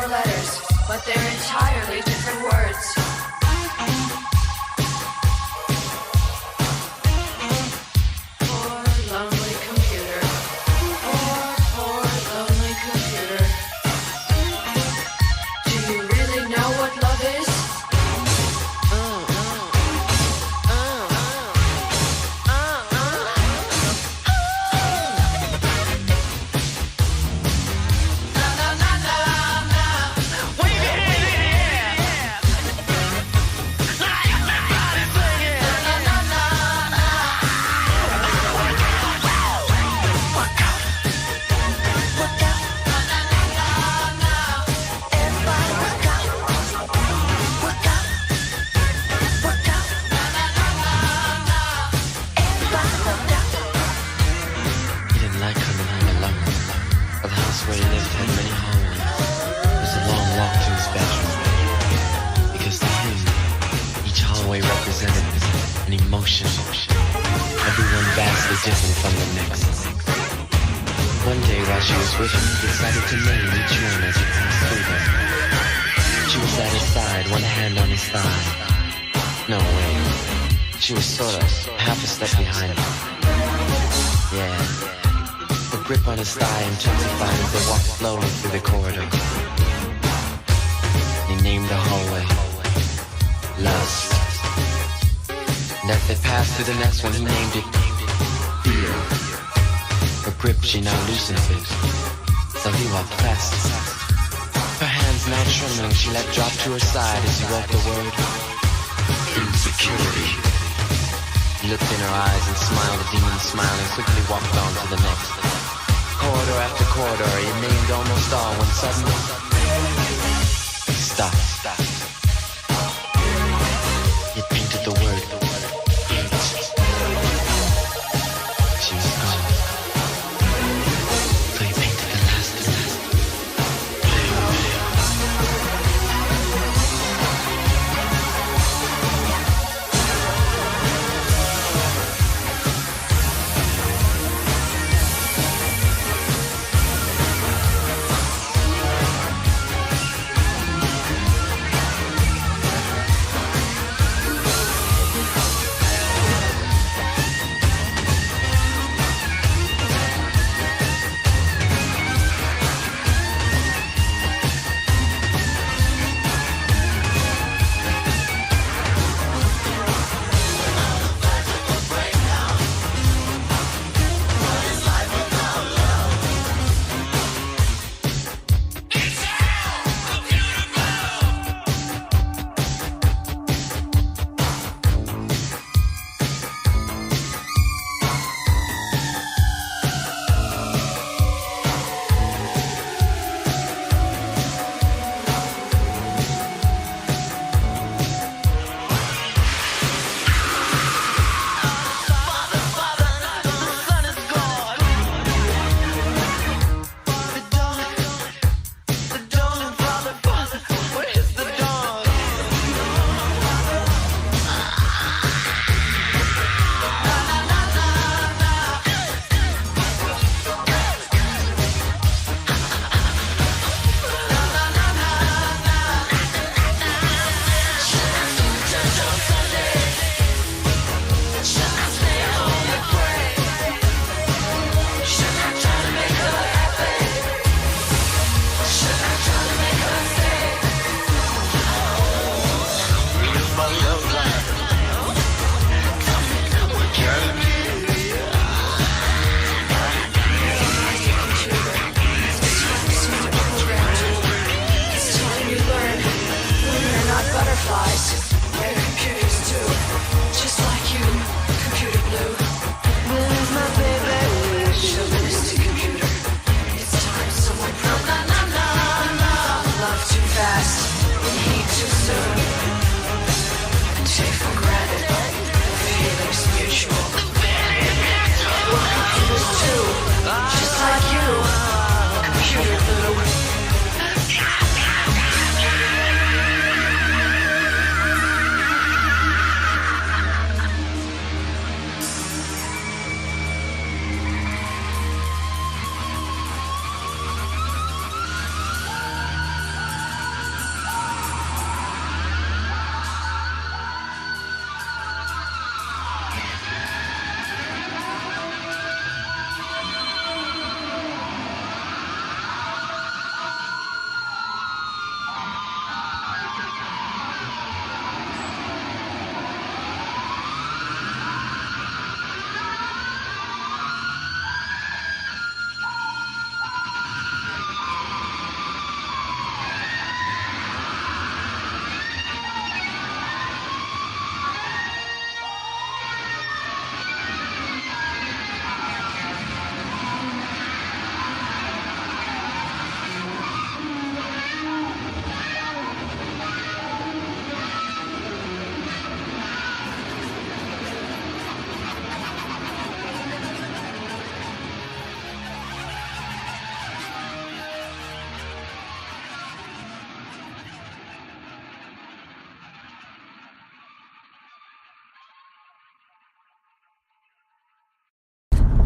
four letters, but they're entirely different words. Poor lonely computer. Poor lonely computer. Do you really know what love is? Different from the next. One day while she was with him, he decided to name each one as he passed through them. She was at his side, one hand on his thigh. No way. She was sort of half a step behind him. Yeah. Her grip on his thigh intensified as they walked slowly through the corridor. He named the hallway Lust. And as they passed through the next one, he named it Fear. Her grip, she now loosens it, so he walked past. Her hands now trembling, she let drop to her side as he wrote the word Insecurity. He looked in her eyes and smiled a demon smile and quickly walked on to the next. Corridor after corridor, he named almost all when suddenly he stopped. He painted the word hate. She was gone. So he painted the last.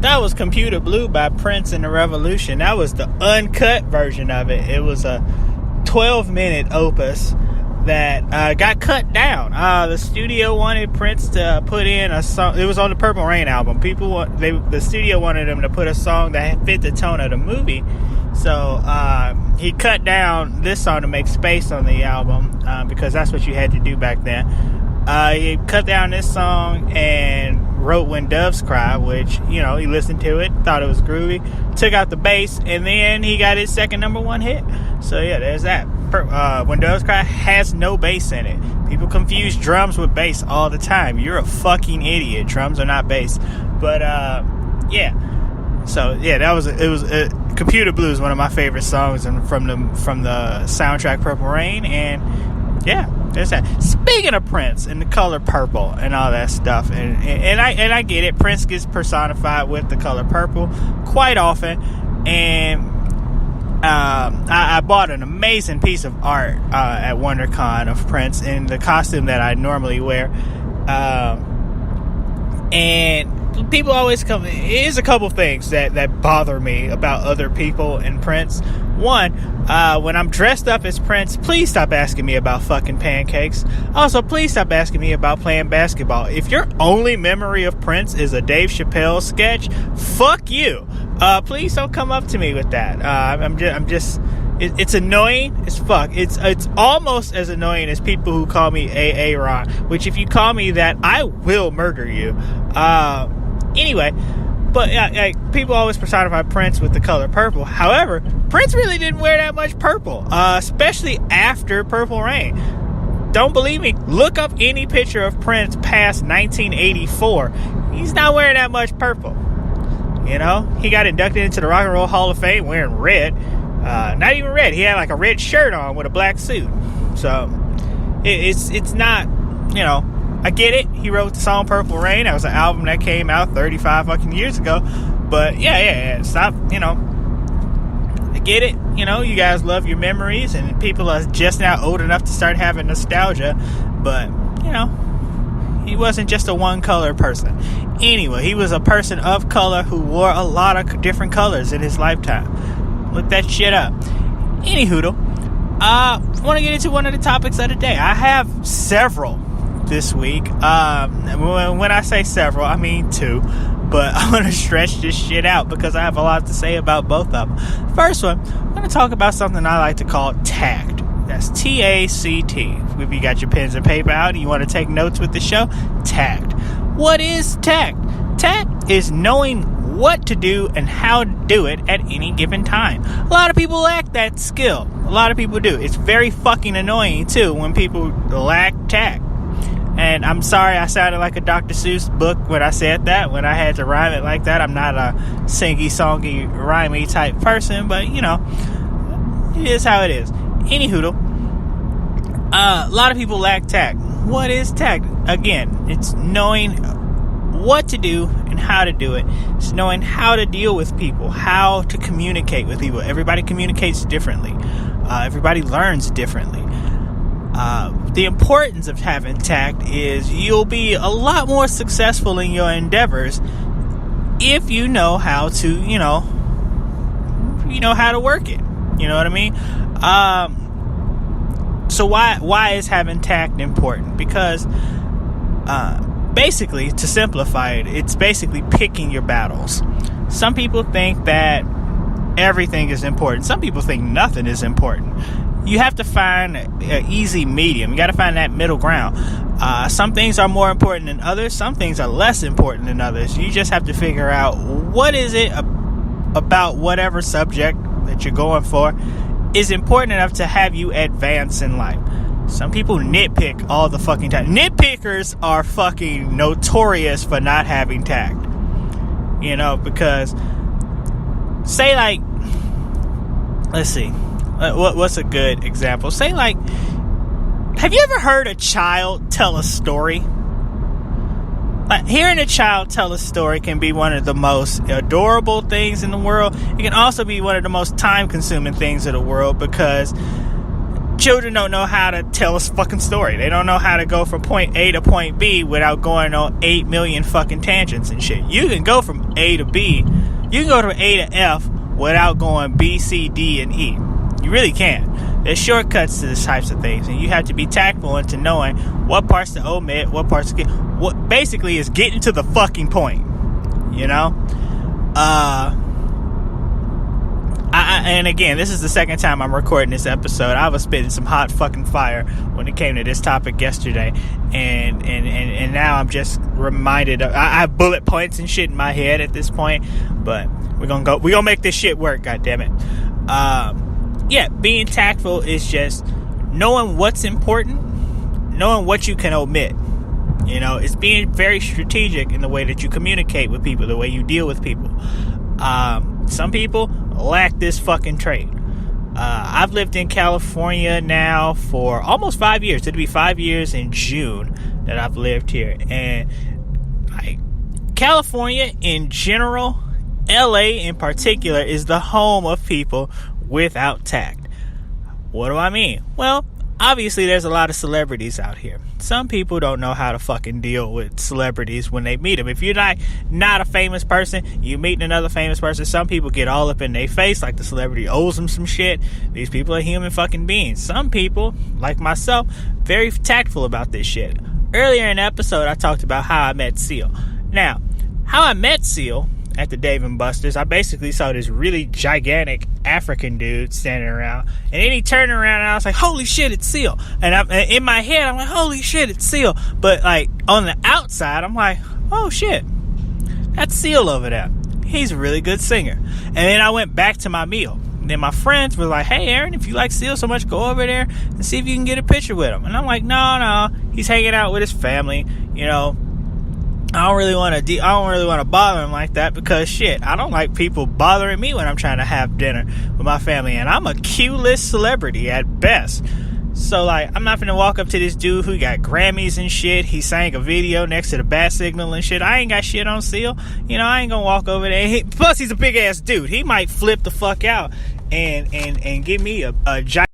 That was Computer Blue by Prince and the Revolution. That was the uncut version of it. It was a 12-minute opus that got cut down. The studio wanted Prince to put in a song. It was on the Purple Rain album. The studio wanted him to put a song that fit the tone of the movie. So he cut down this song to make space on the album because that's what you had to do back then. He cut down this song and wrote When Doves Cry, which, he listened to it, thought it was groovy, took out the bass, and then he got his second number one hit. So yeah, there's that. When Doves Cry has no bass in it. People confuse drums with bass all the time. You're a fucking idiot. Drums are not bass. But yeah. So yeah, Computer Blue is one of my favorite songs from the soundtrack Purple Rain, and yeah, there's that. Speaking of Prince and the color purple and all that stuff, and I get it. Prince gets personified with the color purple quite often, and I bought an amazing piece of art at WonderCon of Prince in the costume that I normally wear, and people always come. Here's a couple things that bother me about other people and Prince. One, when I'm dressed up as Prince, please stop asking me about fucking pancakes. Also, please stop asking me about playing basketball. If your only memory of Prince is a Dave Chappelle sketch, fuck you. Please don't come up to me with that. It's annoying as fuck. It's almost as annoying as people who call me Ron, which if you call me that, I will murder you. Anyway, but people always personify Prince with the color purple. However, Prince really didn't wear that much purple, especially after Purple Rain. Don't believe me? Look up any picture of Prince past 1984. He's not wearing that much purple. He got inducted into the Rock and Roll Hall of Fame wearing red. Not even red. He had like a red shirt on with a black suit. So it's not, I get it. He wrote the song Purple Rain. That was an album that came out 35 fucking years ago. But yeah. Stop, I get it. You guys love your memories, and people are just now old enough to start having nostalgia. But, he wasn't just a one-color person. Anyway, he was a person of color who wore a lot of different colors in his lifetime. Look that shit up. Anyhoodle, I want to get into one of the topics of the day. I have several this week. When I say several, I mean two. But I want to stretch this shit out because I have a lot to say about both of them. First one, I'm going to talk about something I like to call tact. That's T-A-C-T. If you got your pens and paper out and you want to take notes with the show, tact. What is tact? Tact is knowing what to do and how to do it at any given time. A lot of people lack that skill. A lot of people do. It's very fucking annoying, too, when people lack tact. And I'm sorry I sounded like a Dr. Seuss book when I said that, when I had to rhyme it like that. I'm not a singy-songy, rhymey type person, but, it is how it is. Anyhoodle, a lot of people lack tact. What is tact? Again, it's knowing what to do and how to do it. It's knowing how to deal with people, how to communicate with people. Everybody communicates differently. Everybody learns differently. The importance of having tact is you'll be a lot more successful in your endeavors if you know how to, how to work it. You know what I mean? So why is having tact important? Because basically, to simplify it, it's basically picking your battles. Some people think that everything is important. Some people think nothing is important. You have to find an easy medium. You got to find that middle ground. Some things are more important than others. Some things are less important than others. You just have to figure out what is it about whatever subject that you're going for is important enough to have you advance in life. Some people nitpick all the fucking time. Nitpickers are fucking notorious for not having tact. Because say like, let's see. What's a good example? Say like, have you ever heard a child tell a story? Like, hearing a child tell a story can be one of the most adorable things in the world. It can also be one of the most time-consuming things in the world because children don't know how to tell a fucking story. They don't know how to go from point A to point B without going on 8 million fucking tangents and shit. You can go from A to B. You can go from A to F without going B, C, D, and E. You really can. There's shortcuts to these types of things, and you have to be tactful into knowing what parts to omit, what parts to get. What basically is getting to the fucking point, you know? And again, this is the second time I'm recording this episode. I was spitting some hot fucking fire when it came to this topic yesterday, and now I'm just reminded of, I have bullet points and shit in my head at this point, but we're gonna make this shit work, goddammit. Yeah, being tactful is just knowing what's important, knowing what you can omit. You know, it's being very strategic in the way that you communicate with people, the way you deal with people. Some people lack this fucking trait. I've lived in California now for almost 5 years. It'll be 5 years in June that I've lived here. And California in general, LA in particular, is the home of people without tact. What do I mean? Well, obviously there's a lot of celebrities out here. Some people don't know how to fucking deal with celebrities when they meet them. If you're not a famous person, you meet another famous person, some people get all up in their face like the celebrity owes them some shit. These people are human fucking beings. Some people, like myself, very tactful about this shit. Earlier in the episode, I talked about how I met Seal. Now, how I met Seal at the Dave & Buster's, I basically saw this really gigantic African dude standing around, and then he turned around and I was like, holy shit, it's Seal. And in my head, I'm like, holy shit, it's Seal. But like on the outside, I'm like, oh shit, that's Seal over there. He's a really good singer. And then I went back to my meal. And then my friends were like, hey Aaron, if you like Seal so much, go over there and see if you can get a picture with him. And I'm like, no, he's hanging out with his family, you know. I don't really want to bother him like that, because shit, I don't like people bothering me when I'm trying to have dinner with my family, and I'm a Q-list celebrity at best. So like, I'm not gonna walk up to this dude who got Grammys and shit. He sang a video next to the bat signal and shit. I ain't got shit on Seal. You know, I ain't gonna walk over there. Plus, he's a big ass dude. He might flip the fuck out and give me a giant